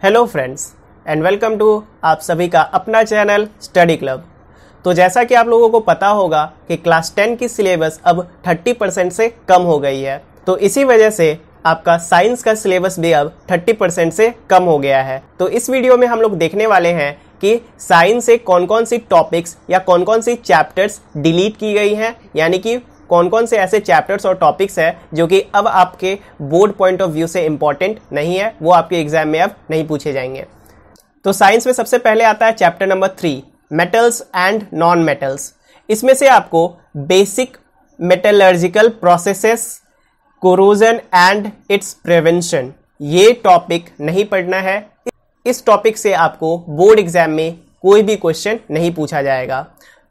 Hello friends and welcome to आप सभी का अपना चैनल स्टडी क्लब। तो जैसा कि आप लोगों को पता होगा कि क्लास 10 की सिलेबस अब 30% से कम हो गई है, तो इसी वजह से आपका साइंस का सिलेबस भी अब 30% से कम हो गया है। तो इस वीडियो में हम लोग देखने वाले हैं कि साइंस से कौन कौन सी टॉपिक्स या कौन कौन सी चैप्टर्स डिलीट की गई हैं, यानी कि कौन कौन से ऐसे चैप्टर्स और टॉपिक्स हैं जो कि अब आपके बोर्ड पॉइंट ऑफ व्यू से इंपॉर्टेंट नहीं है, वो आपके एग्जाम में अब नहीं पूछे जाएंगे। तो साइंस में सबसे पहले आता है chapter number 3, metals and non metals. इसमें से आपको basic metallurgical processes, corrosion and its prevention, ये टॉपिक नहीं पढ़ना है। इस टॉपिक से आपको बोर्ड एग्जाम में कोई भी क्वेश्चन नहीं पूछा जाएगा।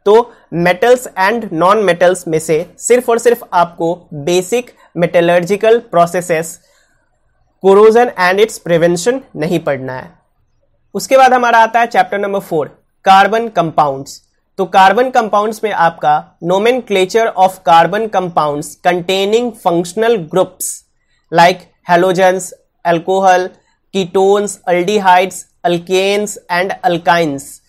तो मेटल्स एंड नॉन मेटल्स में से सिर्फ और सिर्फ आपको basic metallurgical processes, corrosion and its prevention नहीं पढ़ना है। उसके बाद हमारा आता है चैप्टर नंबर 4, कार्बन कंपाउंड्स। तो कार्बन कंपाउंड्स में आपका nomenclature of carbon compounds containing functional groups like halogens, alcohol, ketones, aldehydes, alkenes and alkynes.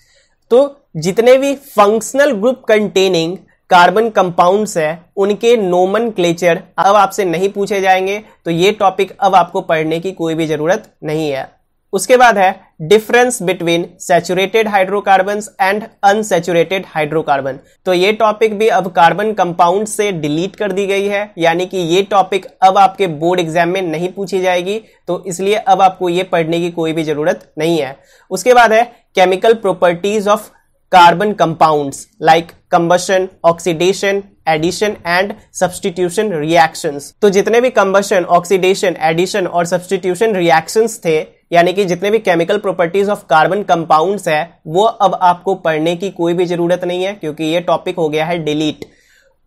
तो जितने भी functional group containing carbon compounds है उनके नोमेनक्लेचर अब आपसे नहीं पूछे जाएंगे, तो ये टॉपिक अब आपको पढ़ने की कोई भी जरूरत नहीं है। उसके बाद है difference between saturated hydrocarbons and unsaturated hydrocarbon. तो ये टॉपिक भी अब कार्बन कंपाउंड से डिलीट कर दी गई है, यानी कि ये टॉपिक अब आपके बोर्ड एग्जाम में नहीं पूछी जाएगी, तो इसलिए अब आपको ये पढ़ने की कोई भी जरूरत नहीं है। उसके बाद है chemical properties of carbon compounds like combustion, oxidation, addition and substitution reactions. तो जितने भी कंबशन, ऑक्सीडेशन, एडिशन और सब्स्टिट्यूशन रिएक्शंस थे, यानी कि जितने भी chemical properties of carbon compounds है, वो अब आपको पढ़ने की कोई भी जरूरत नहीं है, क्योंकि ये टॉपिक हो गया है डिलीट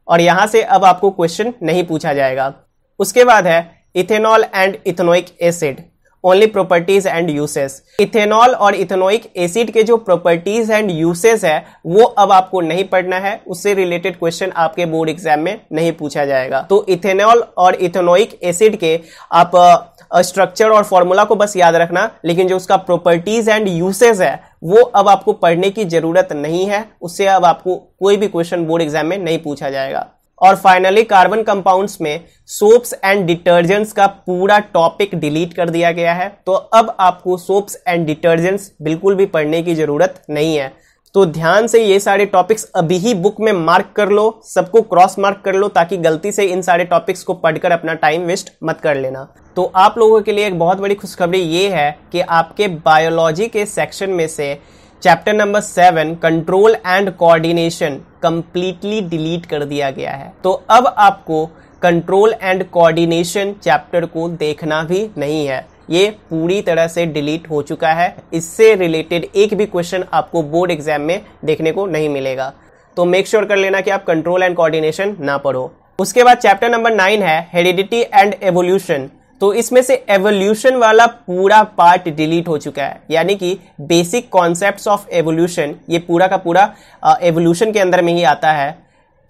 और यहां से अब आपको क्वेश्चन नहीं पूछा जाएगा। उसके बाद है ethanol and ethanoic acid, only properties and uses. Ethanol और इथेनोइक एसिड के जो प्रॉपर्टीज एंड यूसेस है वो अब आपको नहीं पढ़ना है, उससे रिलेटेड क्वेश्चन आपके बोर्ड एग्जाम में नहीं पूछा जाएगा। तो इथेनॉल और इथेनोइक एसिड के आप स्ट्रक्चर और फॉर्मूला को बस याद रखना, लेकिन जो उसका प्रॉपर्टीज एंड यूसेस है वो अब आपको पढ़ने की जरूरत नहीं है, उससे अब आपको कोई भी क्वेश्चन बोर्ड एग्जाम में नहीं पूछा जाएगा। और फाइनली कार्बन कंपाउंड्स में सोप्स एंड डिटर्जेंट्स का पूरा टॉपिक डिलीट कर दिया गया है, तो अब आपको सोप्स एंड डिटर्जेंट्स बिल्कुल भी पढ़ने की जरूरत नहीं है। तो ध्यान से ये सारे टॉपिक्स अभी ही बुक में मार्क कर लो, सबको क्रॉस मार्क कर लो, ताकि गलती से इन सारे टॉपिक्स को पढ़कर अपना टाइम वेस्ट मत कर लेना। तो आप लोगों के लिए एक बहुत बड़ी खुशखबरी ये है कि आपके बायोलॉजी के सेक्शन में से chapter number 7 control and coordination completely delete कर दिया गया है। तो अब आपको कंट्रोल एंड कोऑर्डिनेशन चैप्टर को देखना भी नहीं है, ये पूरी तरह से डिलीट हो चुका है। इससे रिलेटेड एक भी क्वेश्चन आपको बोर्ड एग्जाम में देखने को नहीं मिलेगा। तो मेक श्योर कर लेना कि आप कंट्रोल एंड कोऑर्डिनेशन ना पढ़ो। उसके बाद चैप्टर नंबर 9 है हेरिडिटी एंड एवोल्यूशन। तो इसमें से एवोल्यूशन वाला पूरा पार्ट डिलीट हो चुका है, यानी कि बेसिक कॉन्सेप्ट्स ऑफ एवोल्यूशन, ये पूरा का पूरा एवोल्यूशन के अंदर में ही आता है।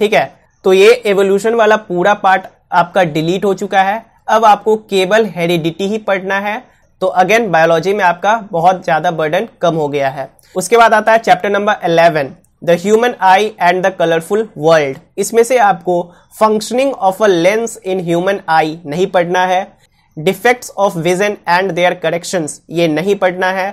ठीक है, तो ये एवोल्यूशन वाला पूरा पार्ट आपका डिलीट हो चुका है। अब आपको केवल हेरिडिटी ही पढ़ना है। तो अगेन बायोलॉजी में आपका बहुत ज्यादा बर्डन कम हो गया है। उसके बाद आता है chapter number 11, the human eye and the colourful world. इसमें से आपको functioning of a lens in human eye नहीं पढ़ना है, defects of vision and their corrections ये नहीं पढ़ना है,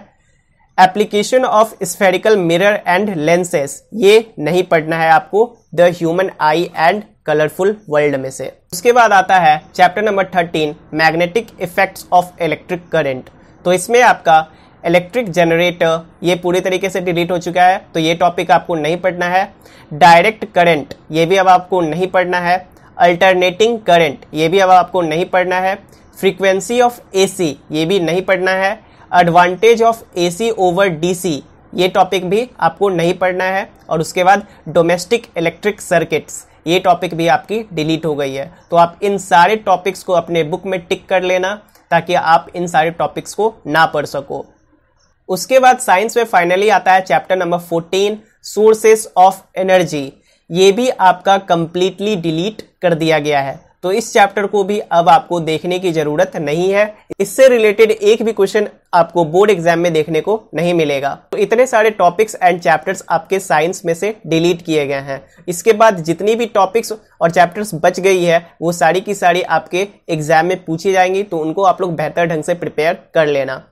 application of spherical mirror and lenses ये नहीं पढ़ना है आपको the human eye and colourful world में से। उसके बाद आता है chapter number 13, magnetic effects of electric current. तो इसमें आपका इलेक्ट्रिक जनरेटर ये पूरी तरीके से डिलीट हो चुका है, तो ये टॉपिक आपको नहीं पढ़ना है। डायरेक्ट करंट ये भी अब आपको नहीं पढ़ना है। अल्टरनेटिंग करंट ये भी अब आपको नहीं पढ़ना है। फ्रीक्वेंसी ऑफ एसी ये भी नहीं पढ़ना है। Advantage of AC over DC ये टॉपिक भी आपको नहीं पढ़ना है। और उसके बाद डोमेस्टिक इलेक्ट्रिक सर्किट्स ये टॉपिक भी आपकी डिलीट हो गई है। तो आप इन सारे टॉपिक्स को अपने बुक में टिक कर लेना, ताकि आप इन सारे टॉपिक्स को ना पढ़ सको। उसके बाद साइंस में फाइनली आता है chapter number 14, sources of energy. ये भी आपका कंप्लीटली डिलीट कर दिया गया है। तो इस चैप्टर को भी अब आपको देखने की जरूरत नहीं है। इससे रिलेटेड एक भी क्वेश्चन आपको बोर्ड एग्जाम में देखने को नहीं मिलेगा। तो इतने सारे टॉपिक्स एंड चैप्टर्स आपके साइंस में से डिलीट किए गए हैं। इसके बाद जितनी भी टॉपिक्स और चैप्टर्स बच गई है वो सारी की सारी आपके एग्जाम में पूछी जाएंगी, तो उनको आप लोग बेहतर ढंग से प्रिपेयर कर लेना।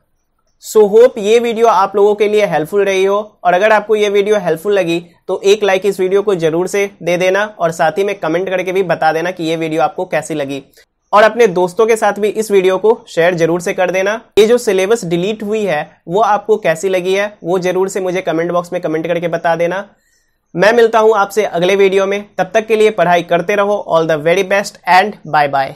सो होप ये वीडियो आप लोगों के लिए हेल्पफुल रही हो, और अगर आपको ये वीडियो हेल्पफुल लगी तो एक लाइक इस वीडियो को जरूर से दे देना, और साथ ही में कमेंट करके भी बता देना कि ये वीडियो आपको कैसी लगी, और अपने दोस्तों के साथ भी इस वीडियो को शेयर जरूर से कर देना। ये जो सिलेबस डिलीट हुई है वो आपको कैसी लगी है वो जरूर से मुझे कमेंट बॉक्स में कमेंट करके बता देना। मैं मिलता हूं आपसे अगले वीडियो में, तब तक के लिए पढ़ाई करते रहो। All the very best and bye bye.